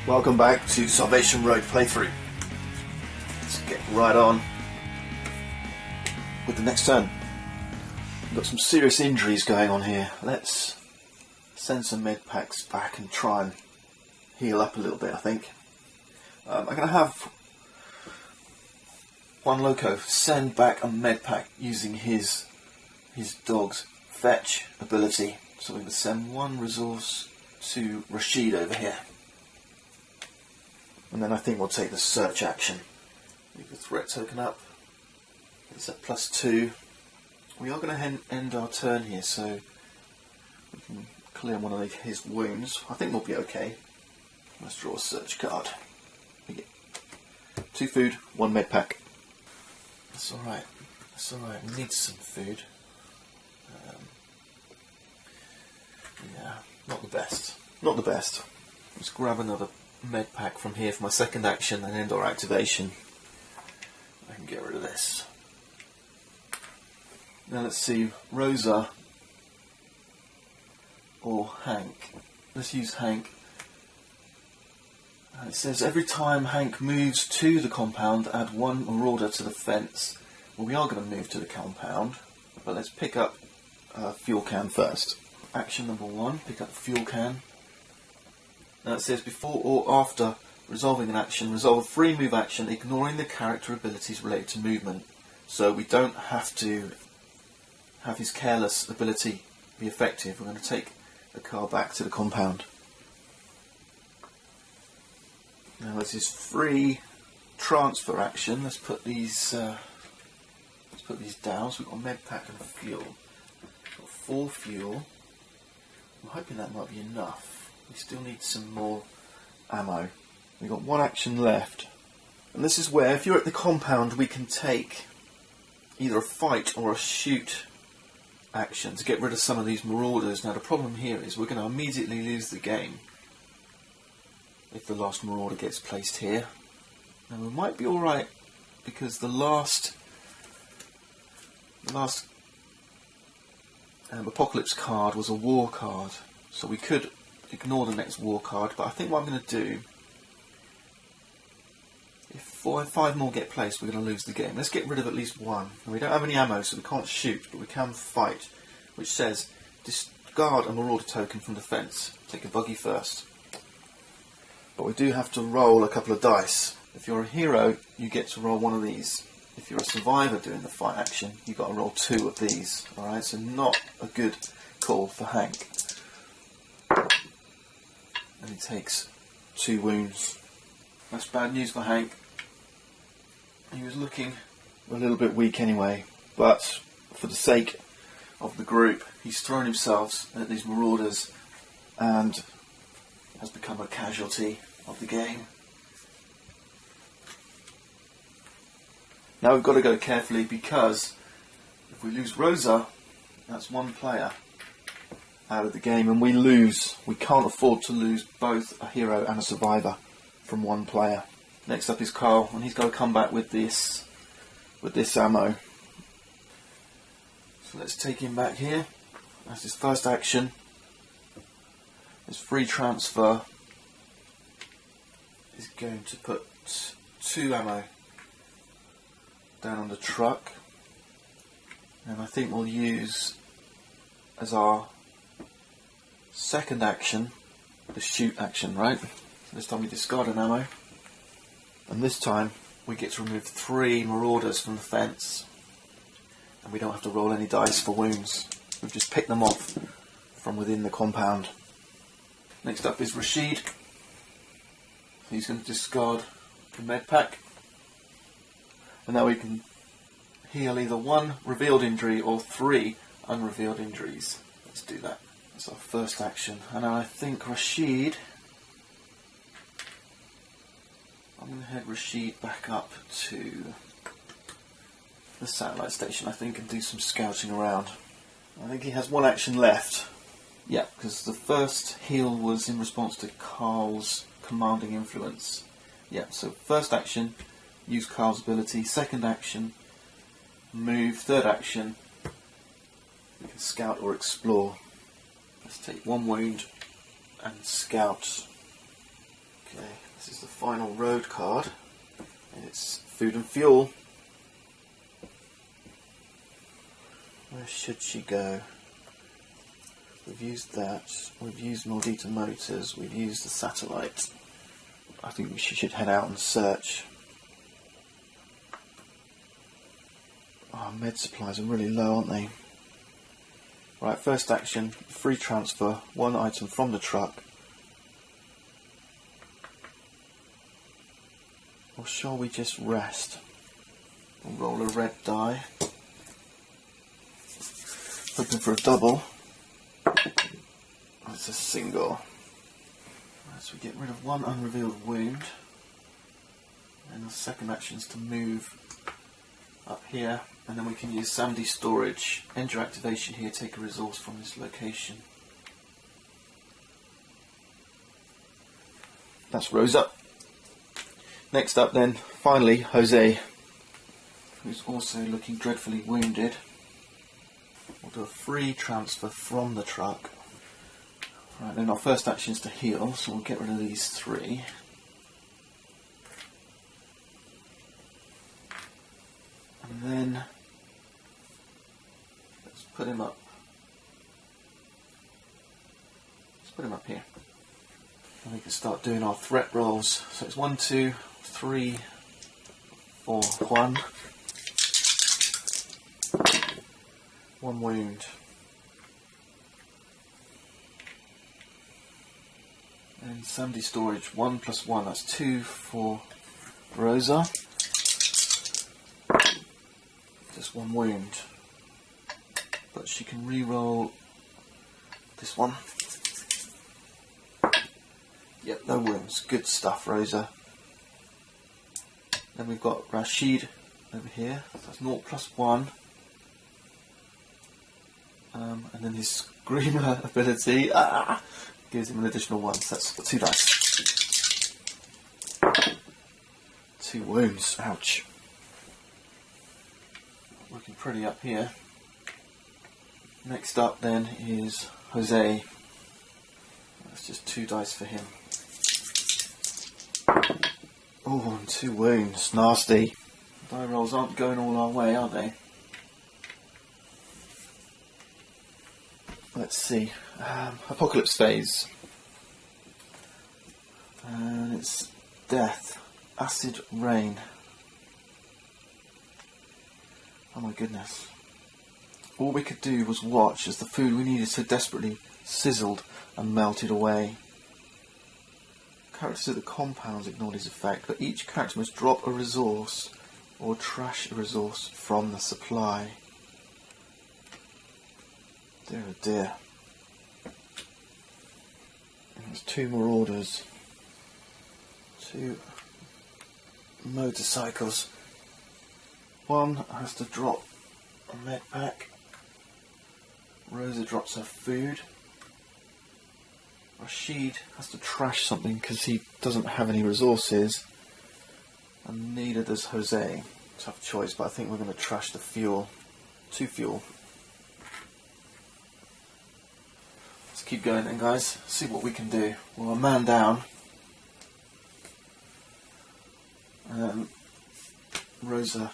Welcome back to Salvation Road playthrough. Let's get right on with the next turn. We've got some serious injuries going on here. Let's send some med packs back and try and heal up a little bit, I think. I'm going to have one loco send back a med pack using his dog's fetch ability. So we're going to send one resource to Rashid over here. And then I think we'll take the search action. Leave the threat token up. It's at +2. We are going to end our turn here, so we can clear one of his wounds. I think we'll be okay. Let's draw a search card. We get 2 food, 1 med pack. That's alright. That's alright. We need some food. Yeah, not the best. Not the best. Let's grab another med pack from here for my second action and end our activation. I can get rid of this. Now let's see, Rosa or Hank. Let's use Hank. And it says every time Hank moves to the compound, add 1 marauder to the fence. Well, we are going to move to the compound, but let's pick up a fuel can first. Action number 1, pick up the fuel can. Now it says before or after resolving an action, resolve a free move action ignoring the character abilities related to movement. So we don't have to have his careless ability be effective. We're going to take the car back to the compound. Now there's his free transfer action. Let's put these down. So we've got med pack and fuel. We've got 4 fuel. I'm hoping that might be enough. We still need some more ammo. We've got 1 action left. And this is where, if you're at the compound, we can take either a fight or a shoot action to get rid of some of these marauders. Now the problem here is we're going to immediately lose the game if the last marauder gets placed here. Now we might be alright because the last Apocalypse card was a war card, so we could ignore the next war card, but I think what I'm going to do, if 5 more get placed, we're going to lose the game. Let's get rid of at least 1. And we don't have any ammo, so we can't shoot, but we can fight, which says discard a marauder token from the fence. Take a buggy first. But we do have to roll a couple of dice. If you're a hero, you get to roll 1 of these. If you're a survivor doing the fight action, you've got to roll 2 of these. Alright, so not a good call for Hank. And he takes 2 wounds. That's bad news for Hank. He was looking a little bit weak anyway, but for the sake of the group, he's thrown himself at these marauders and has become a casualty of the game. Now we've got to go carefully because if we lose Rosa, that's 1 player out of the game, and we can't afford to lose both a hero and a survivor from 1 player. Next up is Carl, and he's got to come back with this ammo. So let's take him back here. That's his first action. His free transfer is going to put 2 ammo down on the truck, and I think we'll use as our second action the shoot action, right? So this time we discard an ammo, and this time we get to remove 3 marauders from the fence, and we don't have to roll any dice for wounds. We've just picked them off from within the compound. Next up is Rashid. He's going to discard the med pack. And now we can heal either 1 revealed injury or 3 unrevealed injuries. Let's do that. That's our first action. And I think Rashid... I'm going to head Rashid back up to the satellite station, I think, and do some scouting around. I think he has 1 action left. Yeah, because the first heal was in response to Carl's commanding influence. Yeah, so first action, use Carl's ability. Second action, move. Third action, we can scout or explore. Let's take 1 wound and scout. Okay, this is the final road card. It's food and fuel. Where should she go? We've used that, we've used Maldita Motors, we've used the satellite. I think she should head out and search. Oh, med supplies are really low, aren't they? Right, first action, free transfer, one item from the truck. Or shall we just rest? We'll roll a red die. Hoping for a double. It's a single. So we get rid of one unrevealed wound. And the second action is to move up here. And then we can use Sandy storage. End your activation here, take a resource from this location. That's Rosa. Next up then, finally, Jose, who's also looking dreadfully wounded. We'll do a free transfer from the truck. Right, then our first action is to heal, so we'll get rid of these three. And then, let's put him up. Let's put him up here. And we can start doing our threat rolls. So it's 1, 2, 3, 4, 1. 1 wound. And Sandy storage, 1 + 1, that's 2 for Rosa. Just 1 wound. But she can re-roll this one. Yep, no wounds. Good stuff, Rosa. Then we've got Rashid over here. That's 0 + 1. And then his Screamer ability gives him an additional 1, so that's 2 dice. 2 wounds, ouch. Looking pretty up here. Next up then is Jose. That's just 2 dice for him. Oh, and 2 wounds, nasty. Die rolls aren't going all our way, are they? Let's see. Apocalypse phase. And it's death. Acid rain. Oh my goodness. All we could do was watch as the food we needed so desperately sizzled and melted away. Characters of the compounds ignored his effect, but each character must drop a resource or trash a resource from the supply. Dear oh dear. And there's 2 more orders. 2 motorcycles. One has to drop a med pack. Rosa drops her food. Rashid has to trash something because he doesn't have any resources. And neither does Jose. Tough choice, but I think we're going to trash the fuel. 2 fuel. Let's keep going then, guys. See what we can do. Well, a man down. Rosa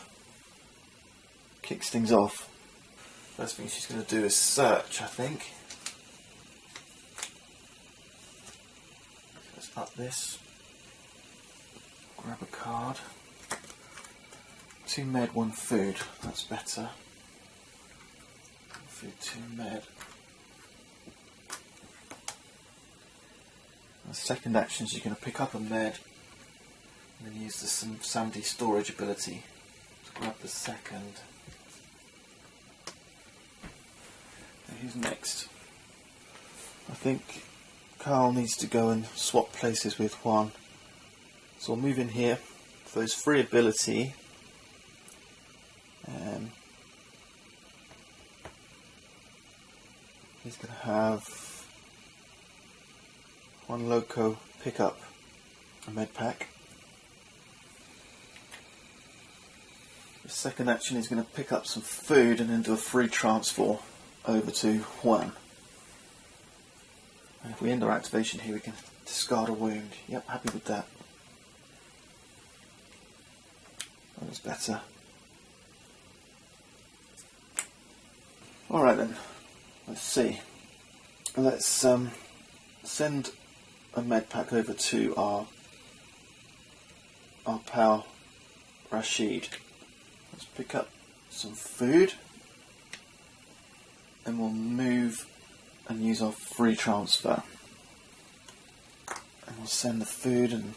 kicks things off. First thing she's going to do is search, I think. Let's up this. Grab a card. 2 med, 1 food. That's better. Food, 2 med. The second action, she's going to pick up a med and then use the Sandy storage ability to grab the second. And who's next? I think Carl needs to go and swap places with Juan. So we'll move in here for his free ability. He's going to have 1 loco pick up a med pack. The second action is going to pick up some food and then do a free transfer over to Juan. And if we end our activation here, we can discard a wound. Yep, happy with that. That was better. Alright then, let's see. Let's send a med pack over to our pal Rashid. Let's pick up some food and we'll move and use our free transfer. And we'll send the food and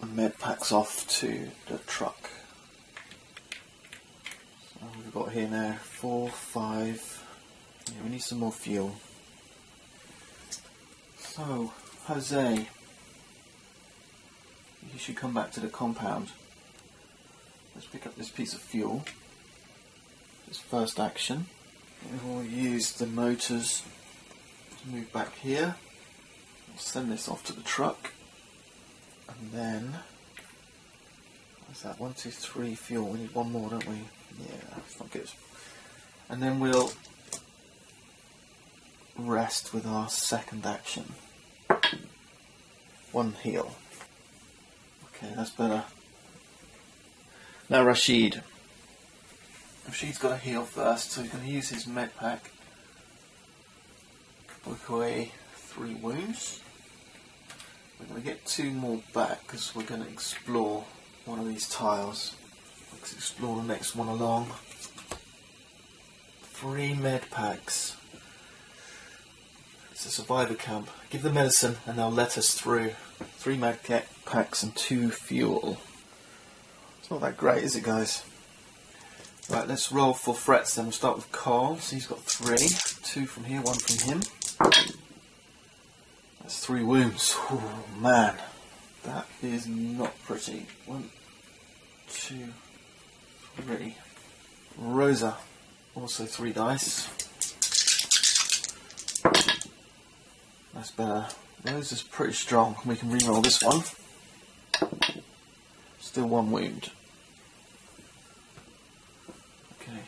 the med packs off to the truck. So we've got here now 4, 5. Yeah, we need some more fuel. So, Jose, you should come back to the compound. Let's pick up this piece of fuel. This first action. And we'll use the motors to move back here. We'll send this off to the truck. And then, what's that? 1, 2, 3 fuel. We need one more, don't we? Yeah, that's not good. And then we'll rest with our second action. 1 heal. Okay, that's better. Now Rashid. Rashid's got to heal first, so he's going to use his med pack. Work away 3 wounds. We're going to get 2 more back because we're going to explore one of these tiles. Let's explore the next one along. 3 med packs. It's a survivor camp. Give them medicine and they'll let us through. 3 med packs and 2 fuel. It's not that great, is it, guys? Right, let's roll for threats then. We'll start with Carl. So he's got 3. 2 from here, 1 from him. That's 3 wounds. Oh man, that is not pretty. 1, 2, 3. Rosa, also 3 dice. That's better. Rosa's pretty strong. We can reroll this one. Still 1 wound. Okay.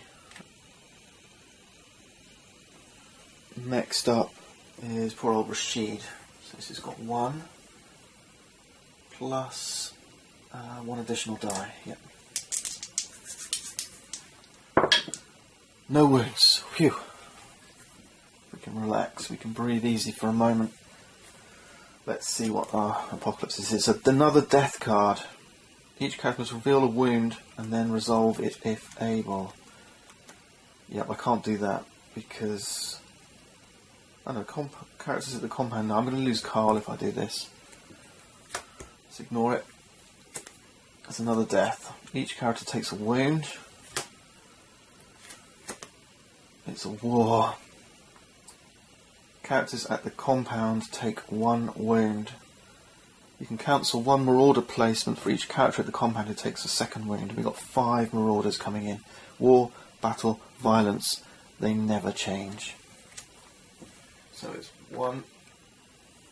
Next up is poor old Rashid. So this has got 1 plus 1 additional die. Yep. No wounds. Phew. We can relax. We can breathe easy for a moment. Let's see what our apocalypse is. So another death card. Each character must reveal a wound and then resolve it if able. Yep, I can't do that because I don't know, characters at the compound now. I'm going to lose Carl if I do this. Let's ignore it. That's another death. Each character takes a wound. It's a war. Characters at the compound take 1 wound. You can cancel 1 marauder placement for each character at the compound who takes a 2nd wound. We've got 5 marauders coming in. War, battle, violence. They never change. So it's 1.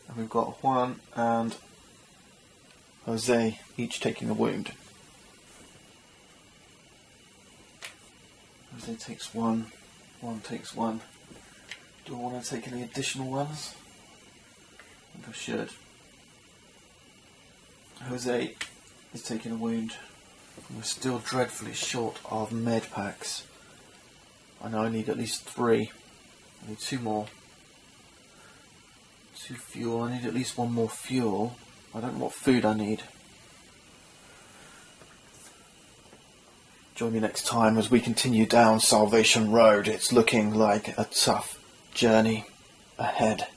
And we've got Juan and Jose each taking a wound. Jose takes 1. Juan takes 1. Do I want to take any additional ones? I think I should. Jose is taking a wound. We're still dreadfully short of med packs. I know I need at least 3. I need 2 more. 2 fuel. I need at least 1 more fuel. I don't know what food I need. Join me next time as we continue down Salvation Road. It's looking like a tough journey ahead.